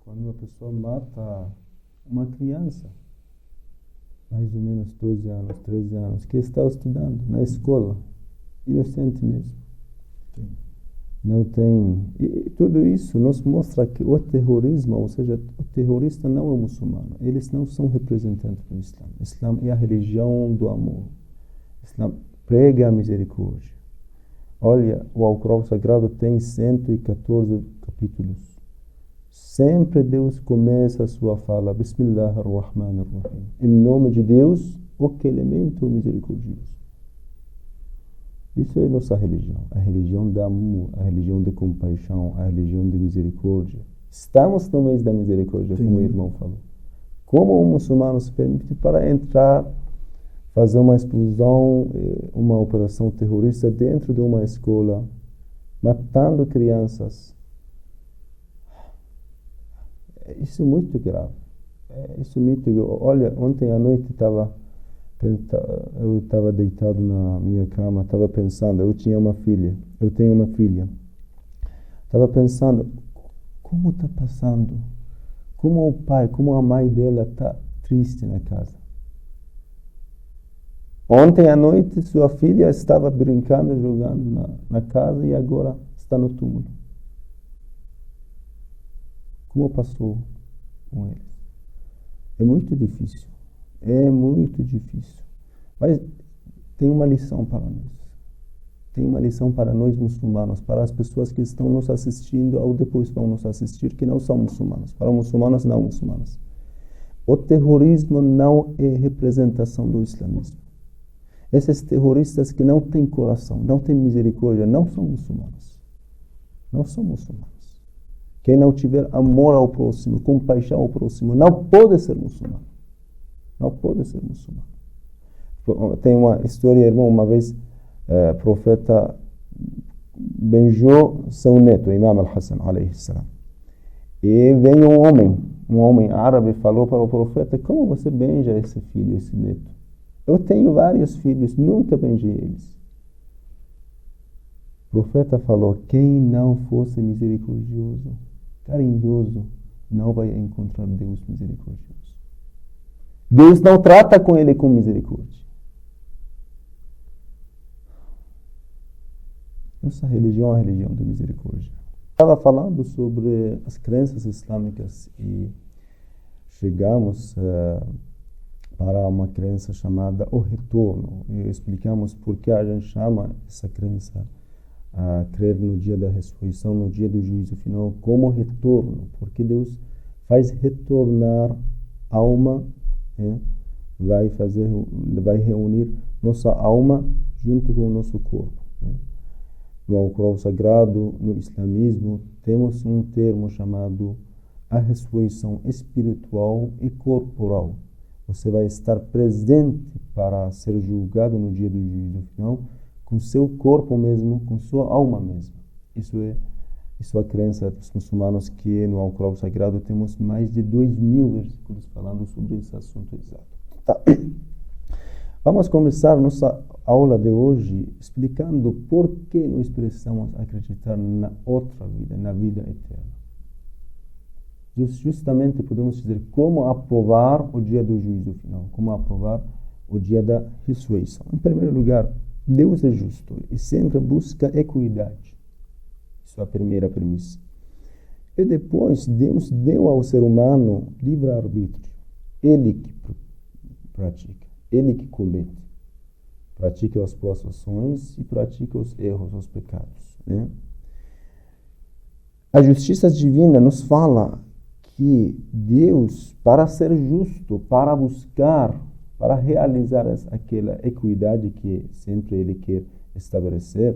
quando uma pessoa mata uma criança, mais ou menos 12 anos, 13 anos, que está estudando na escola, inocente mesmo. Sim. Não tem... E tudo isso nos mostra que o terrorismo, ou seja, o terrorista não é muçulmano. Eles não são representantes do Islã. O Islã é a religião do amor. O Islã prega a misericórdia. Olha, o Alcorão Sagrado tem 114 capítulos. Sempre Deus começa a sua fala, Bismillahirrahmanirrahim. Em nome de Deus, o clemente misericordioso. Isso é nossa religião, a religião do amor, a religião de compaixão, a religião de misericórdia. Estamos no mês da misericórdia, como o irmão falou. Como um muçulmano se permite para entrar, fazer uma explosão, uma operação terrorista dentro de uma escola, matando crianças? Isso é muito grave. Isso é muito grave. Olha, ontem à noite eu estava deitado na minha cama, estava pensando, eu tenho uma filha. Estava pensando, como está passando? Como o pai, como a mãe dela está triste na casa. Ontem à noite, sua filha estava brincando, jogando na casa e agora está no túmulo. Como passou com eles? É muito difícil. É muito difícil. Mas tem uma lição para nós. Tem uma lição para nós muçulmanos, para as pessoas que estão nos assistindo ou depois vão nos assistir, que não são muçulmanos. Para muçulmanos, não muçulmanos. O terrorismo não é representação do islamismo. Esses terroristas que não têm coração, não têm misericórdia, não são muçulmanos. Não são muçulmanos. Quem não tiver amor ao próximo, compaixão ao próximo, não pode ser muçulmano. Não pode ser muçulmano. Tem uma história, irmão, uma vez o profeta beijou seu neto, Imam al-Hassan, alayhi salam. E veio um homem árabe, falou para o profeta, como você beija esse filho, esse neto? Eu tenho vários filhos, nunca beijei eles. O profeta falou, quem não fosse misericordioso, carinhoso, não vai encontrar Deus misericordioso. Deus não trata com ele com misericórdia. Nossa religião é a religião de misericórdia. Estava falando sobre as crenças islâmicas e chegamos para uma crença chamada o retorno. E explicamos por que a gente chama essa crença a crer no dia da ressurreição, no dia do juízo final, como retorno. Porque Deus faz retornar a alma, vai reunir nossa alma junto com o nosso corpo. No Alcorão Sagrado, no islamismo, temos um termo chamado a ressurreição espiritual e corporal. Você vai estar presente para ser julgado no dia do juízo final com seu corpo mesmo, com sua alma mesmo. Isso é a crença dos muçulmanos, que no Alcorão Sagrado temos mais de 2.000 versículos falando sobre esse assunto exato. Tá. Vamos começar nossa aula de hoje explicando por que nós precisamos acreditar na outra vida, na vida eterna. Justamente podemos dizer como aprovar o dia do juízo final, como aprovar o dia da ressurreição. Em primeiro lugar, Deus é justo e sempre busca equidade. Isso é a primeira premissa. E depois, Deus deu ao ser humano livre-arbítrio. Ele que pratica, ele que comete. Pratica as boas ações e pratica os erros, os pecados. A justiça divina nos fala que Deus, para ser justo, para buscar, para realizar aquela equidade que sempre Ele quer estabelecer,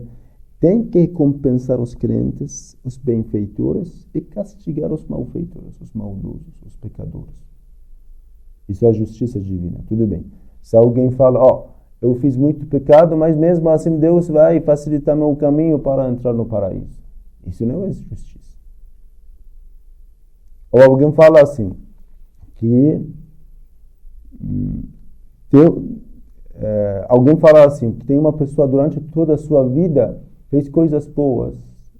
tem que compensar os crentes, os benfeitores, e castigar os malfeitores, os maldosos, os pecadores. Isso é a justiça divina, tudo bem. Se alguém fala, eu fiz muito pecado, mas mesmo assim Deus vai facilitar meu caminho para entrar no paraíso. Isso não é justiça. Ou alguém fala assim, que tem uma pessoa durante toda a sua vida fez coisas boas,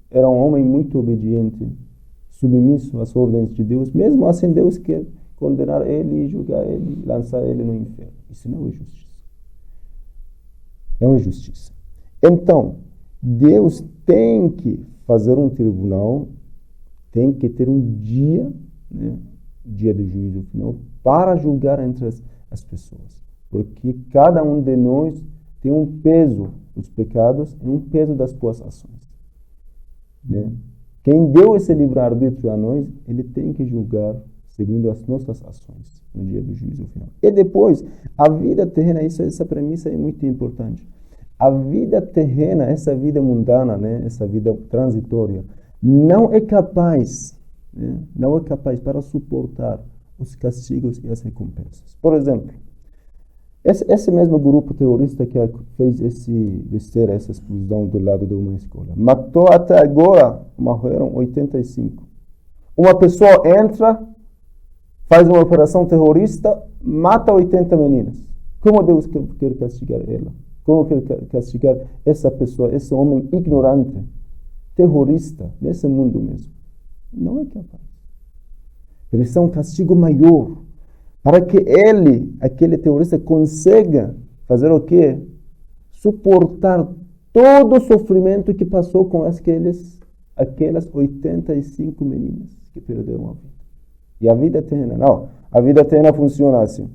era um homem muito obediente, submisso às ordens de Deus, mesmo assim Deus quer condenar ele, julgar ele, lançar ele no inferno. Isso não é justiça. Não é justiça. Então, Deus tem que fazer um tribunal, tem que ter um dia, né, dia do juízo final, para julgar entre as pessoas. Porque cada um de nós tem um peso dos pecados e um peso das boas ações. Né? Quem deu esse livre-arbítrio a nós, ele tem que julgar segundo as nossas ações no dia do juízo final. E depois, a vida terrena, essa premissa é muito importante. A vida terrena, essa vida mundana, né, essa vida transitória, não é capaz para suportar os castigos e as recompensas. Por exemplo, esse mesmo grupo terrorista que fez essa explosão do lado de uma escola, matou até agora, morreram 85. Uma pessoa entra, faz uma operação terrorista, mata 80 meninas. Como Deus quer castigar ela? Como quer castigar essa pessoa, esse homem ignorante, terrorista, nesse mundo mesmo? Não é capaz. Precisa um castigo maior, para que ele, aquele terrorista, consiga fazer o quê? Suportar todo o sofrimento que passou com aquelas 85 meninas que perderam a vida. E a vida terrena, não. A vida terrena funciona assim.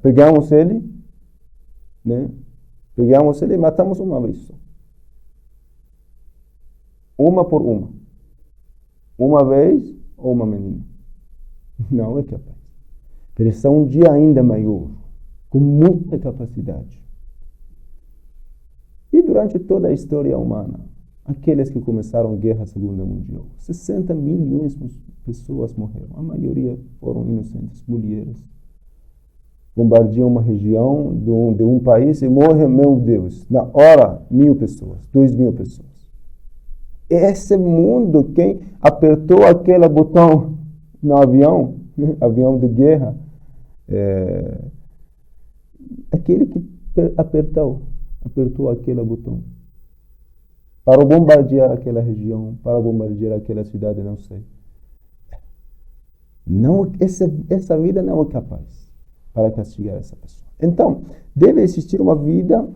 Pegamos ele, né? Pegamos ele e matamos uma vez só. Uma por uma. Uma vez ou uma menina. Não é capaz. Precisa um dia ainda maior, com muita capacidade. E durante toda a história humana, aqueles que começaram a Guerra Segunda Mundial, 60 milhões de pessoas morreram. A maioria foram inocentes, mulheres. Bombardeiam uma região de um país e morrem, meu Deus, na hora, 1.000 pessoas, 2.000 pessoas. Esse mundo, quem apertou aquele botão no avião, avião de guerra, aquele que apertou aquele botão para bombardear aquela região, para bombardear aquela cidade, não sei. Não, essa vida não é capaz para castigar essa pessoa. Então, deve existir uma vida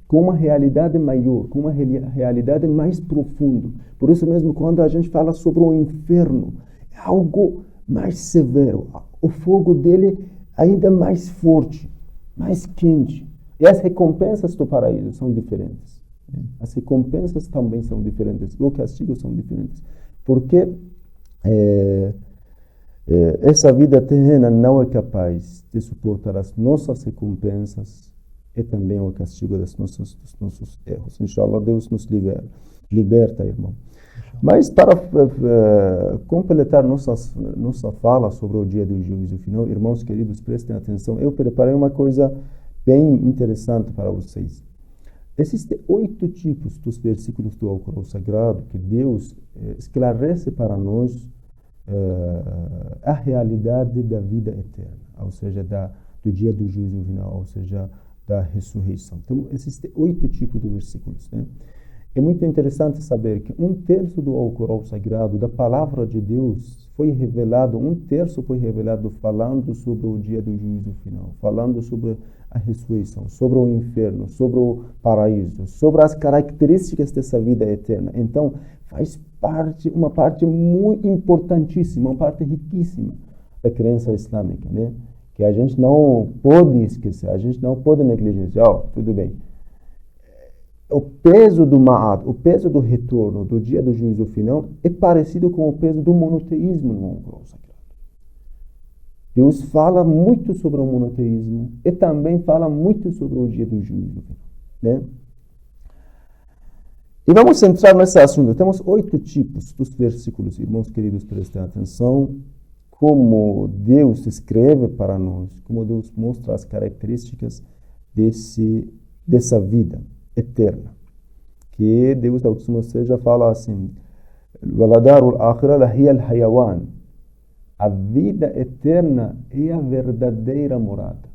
com uma realidade maior, com uma realidade mais profunda. Por isso mesmo, quando a gente fala sobre o inferno, é algo mais severo. O fogo dele ainda mais forte, mais quente. E as recompensas do paraíso são diferentes. As recompensas também são diferentes. Os castigos são diferentes. Porque essa vida terrena não é capaz de suportar as nossas recompensas e também o castigo dos nossos erros. Inshallah, Deus nos liberta, irmão. Mas para completar nossa fala sobre o dia do juízo final, irmãos queridos, prestem atenção. Eu preparei uma coisa bem interessante para vocês. Existem 8 tipos dos versículos do Alcorão Sagrado que Deus esclarece para nós a realidade da vida eterna, ou seja, do dia do juízo final, ou seja, da ressurreição. Então, existem 8 tipos de versículos, né? É muito interessante saber que 1/3 do Alcorão Sagrado, da palavra de Deus, foi revelado, 1/3 foi revelado falando sobre o dia do juízo final, falando sobre a ressurreição, sobre o inferno, sobre o paraíso, sobre as características dessa vida eterna. Então, faz uma parte muito importantíssima, uma parte riquíssima da crença islâmica, né? Que a gente não pode esquecer, a gente não pode negligenciar. Tudo bem. O peso do Ma'ad, o peso do retorno, do dia do juízo final, é parecido com o peso do monoteísmo no Alcorão Sagrado. Deus fala muito sobre o monoteísmo e também fala muito sobre o dia do juízo final, né? E vamos entrar nesse assunto. Temos 8 tipos dos versículos, irmãos queridos, prestem atenção. Como Deus escreve para nós, como Deus mostra as características dessa vida eterna. Que Deus, da última seja, fala assim: "Waladarul akhirah hiya al-hayawan." A vida eterna é a verdadeira morada.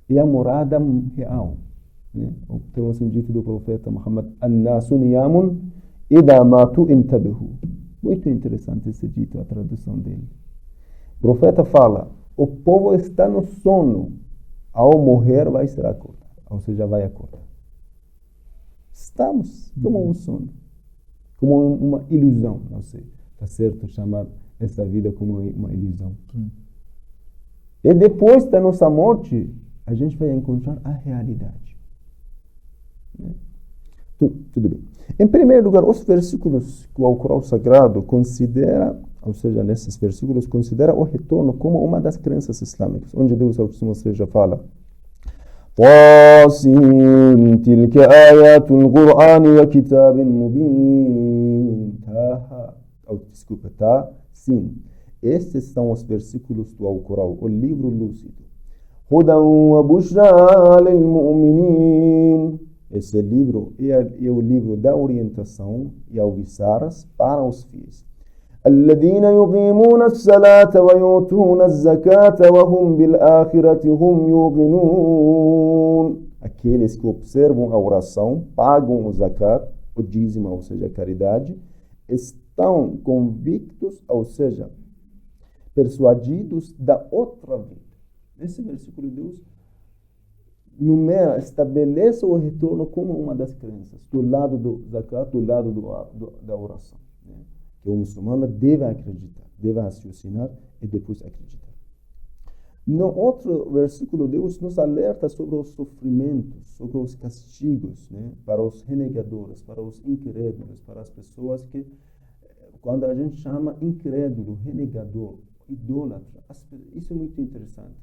É a morada real. Né? Temos um dito do profeta Muhammad: "An-nasu niyamun إذا ماتوا انتبهوا. Muito interessante esse dito, a tradução dele. O profeta fala, o povo está no sono, ao morrer vai ser acordado, ou seja, vai acordar. Estamos como um sono, como uma ilusão, não sei, está certo chamar essa vida como uma ilusão. E depois da nossa morte, a gente vai encontrar a realidade. Tudo bem. Em primeiro lugar, os versículos que o Alcorão Sagrado considera, ou seja, nesses versículos, considera o retorno como uma das crenças islâmicas, onde Deus, ou seja, fala طاسين تلك آيات القرآن وكتاب مبين Sim, estes são os versículos do Alcorão, o livro lúcido. هدى وبشرى للمؤمنين. Esse livro é o livro da orientação e alviçaras para os fiéis. الذين يقيمون الصلاة ويؤتون الزكاة وهم بالآخرة هم يوقنون. Aqueles que observam a oração, pagam o zakat, o dízimo, ou seja, a caridade, estão convictos, ou seja, persuadidos da outra vida. Nesse versículo, Deus estabelece o retorno como uma das crenças, do lado do zakat, do lado da oração, né? Que o muçulmano deve acreditar, deve raciocinar e depois acreditar. No outro versículo, Deus nos alerta sobre os sofrimentos, sobre os castigos, né? Para os renegadores, para os incrédulos, para as pessoas que, quando a gente chama incrédulo, renegador, idólatra, isso é muito interessante.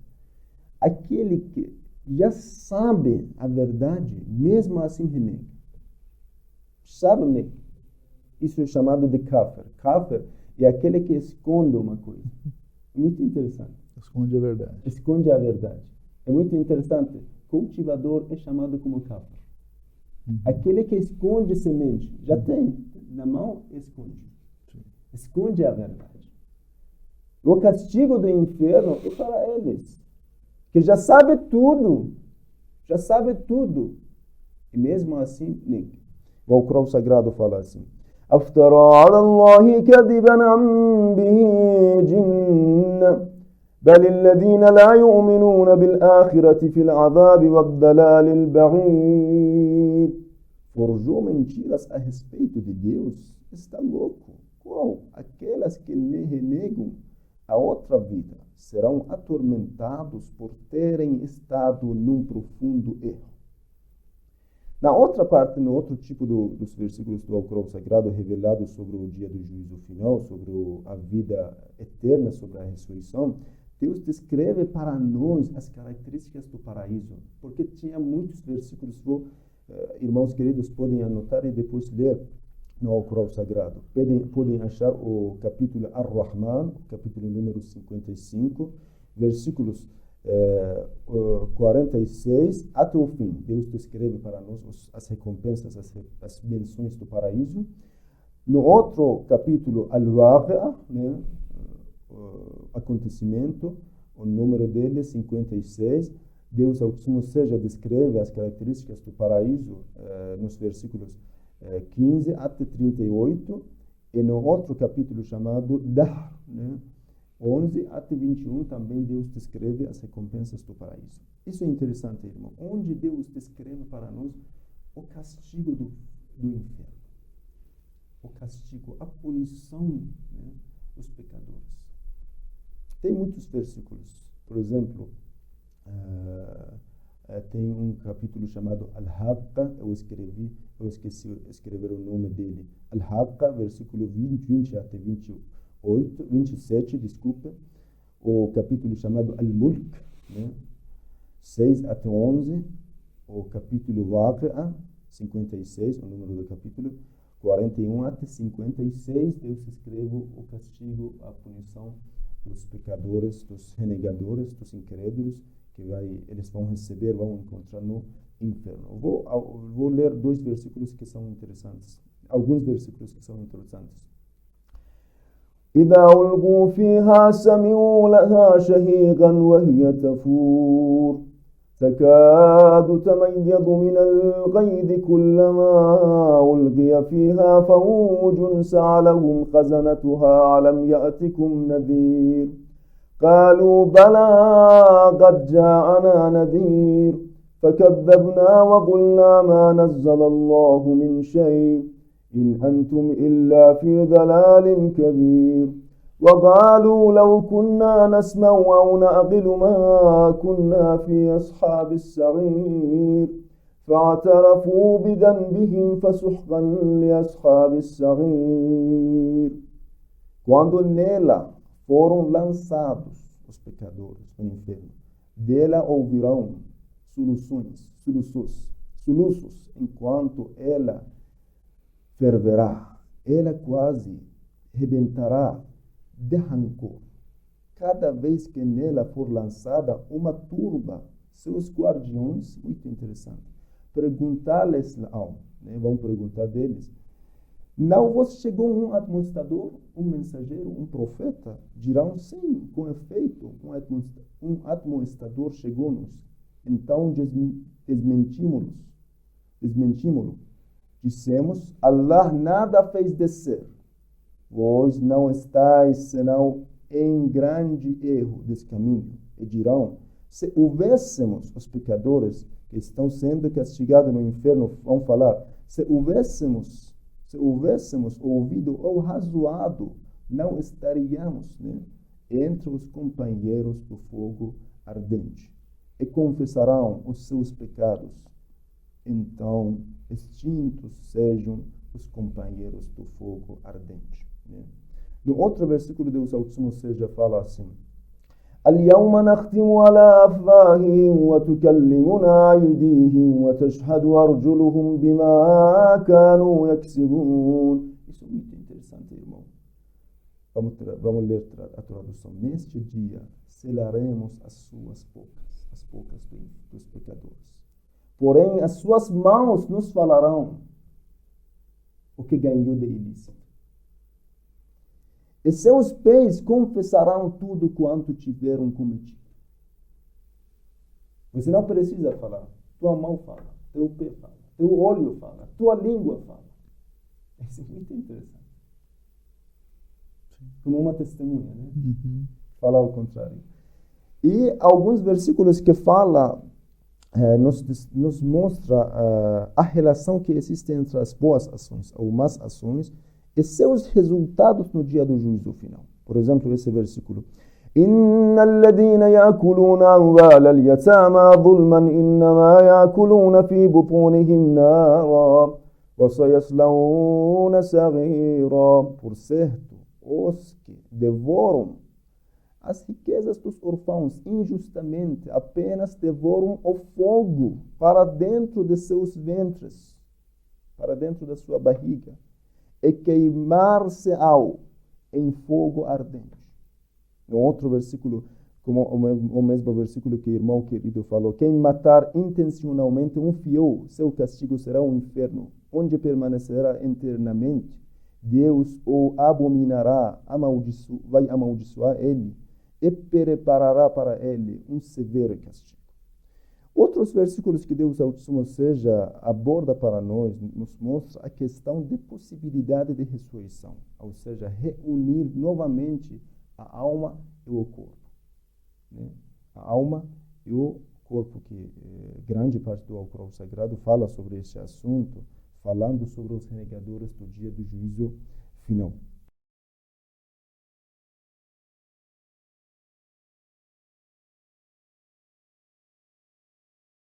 Aquele que já sabe a verdade, mesmo assim renega. Sabe, né? Isso é chamado de kafir. Kafir é aquele que esconde uma coisa. É muito interessante. Esconde a verdade. Esconde a verdade. É muito interessante. Cultivador é chamado como kafir. Aquele que esconde semente, já tem na mão, esconde. Esconde a verdade. O castigo do inferno é para eles, que já sabe tudo. Já sabe tudo. E mesmo assim, nem. O Alcorão Sagrado fala assim: أفترى على الله كذبا أم به جنة بل الذين لا يؤمنون بالآخرة في العذاب والضلال البعيد. Forjou mentiras a respeito de Deus? Está louco. Qual? Aquelas que renegam a outra vida serão atormentados por terem estado num profundo erro. Na outra parte, no outro tipo dos versículos do Alcorão Sagrado revelados sobre o dia do juízo final, sobre a vida eterna, sobre a ressurreição, Deus descreve para nós as características do paraíso, porque tinha muitos versículos, irmãos queridos, podem anotar e depois ler no Alcorão Sagrado. Podem achar o capítulo Ar-Rahman, capítulo número 55, versículos 46 até o fim. Deus descreve para nós as recompensas, as bênçãos do paraíso. No outro capítulo, Al-Waqi'a, né, acontecimento, o número dele, 56, Deus, ao seja, descreve as características do paraíso nos versículos 15 até 38, e no outro capítulo chamado Dahr, né, 11 até 21, também Deus descreve as recompensas do paraíso. Isso é interessante, irmão. Onde Deus descreve para nós o castigo do inferno. O castigo, a punição, né, dos pecadores. Tem muitos versículos. Por exemplo, tem um capítulo chamado Al-Haqqa. Eu esqueci de escrever o nome dele. Al-Haqqa, versículo 20 até 27, desculpa, o capítulo chamado Al-Mulk, né? 6 até 11, o capítulo Waqi'a, 56, o número do capítulo, 41 até 56, Deus escreve o castigo, a punição dos pecadores, dos renegadores, dos incrédulos, que eles vão receber, vão encontrar no inferno. Vou ler dois versículos que são interessantes, alguns versículos que são interessantes. إذا ألقوا فيها سمعوا لها شهيقا وهي تفور تكاد تميز من الغيظ كلما ألقي فيها فوج سألهم خزنتها ألم يأتكم نذير قالوا بلى قد جاءنا نذير فكذبنا وقلنا ما نزل الله من شيء إن أنتم إلا في ضلال كبير وقالوا لو كنا نسمع أو نعقل ما كنا في أصحاب السعير فاعترفوا بذنبهم فسحقا لأصحاب السعير. Quando nela foram lançados os pecadores no inferno, dela ouvirão soluços, enquanto ela ferverá. Ela quase rebentará de rancor. Cada vez que nela for lançada uma turba, seus guardiões, muito interessante, perguntar-lhes, vão perguntar deles, não vos chegou um admoestador, um mensageiro, um profeta? Dirão sim, com efeito, um admoestador chegou-nos. Então desmentimos-lo. Dissemos, Allah nada fez descer. Vós não estáis senão em grande erro desse caminho. E dirão, se houvéssemos, os pecadores que estão sendo castigados no inferno vão falar, se houvéssemos ouvido ou razoado, não estaríamos entre os companheiros do fogo ardente. E confessarão os seus pecados. Então, extintos sejam os companheiros do fogo ardente. No outro versículo, Deus Altíssimo seja fala assim: اليوم نختم على أفواههم وتكلمنا أيديهم وتشهد أرجلهم بما كانوا يكسبون. Isso é muito interessante, irmão. Vamos ler a tradução. Neste dia, selaremos as bocas dos pecadores. Porém, as suas mãos nos falarão o que ganhou de ilícito. E seus pés confessarão tudo quanto tiveram cometido. Você não precisa falar. Tua mão fala, teu pé fala, teu olho fala, tua língua fala. Isso é muito interessante. Como uma testemunha, né? Fala ao contrário. E alguns versículos que fala nos mostra a relação que existe entre as boas ações ou más ações e seus resultados no dia do juízo final. Por exemplo, esse versículo: إن الذين يأكلون أموال اليتامى ظلما إنما يأكلون في بطونهم نارا وسيصلون سعيرا. Por certo, os que devoram as riquezas dos órfãos injustamente apenas devoram o fogo para dentro de seus ventres, para dentro da sua barriga, e queimar-se-ao em fogo ardente. No outro versículo, como o mesmo versículo que o irmão querido falou: quem matar intencionalmente um fiel, seu castigo será um inferno, onde permanecerá eternamente. Deus o abominará, vai amaldiçoar ele e preparará para ele um severo castigo. Outros versículos que Deus Altíssimo aborda para nós, nos mostra a questão de possibilidade de ressurreição, ou seja, reunir novamente a alma e o corpo. A alma e o corpo, que grande parte do Alcorão Sagrado fala sobre esse assunto, falando sobre os renegadores do dia do juízo final.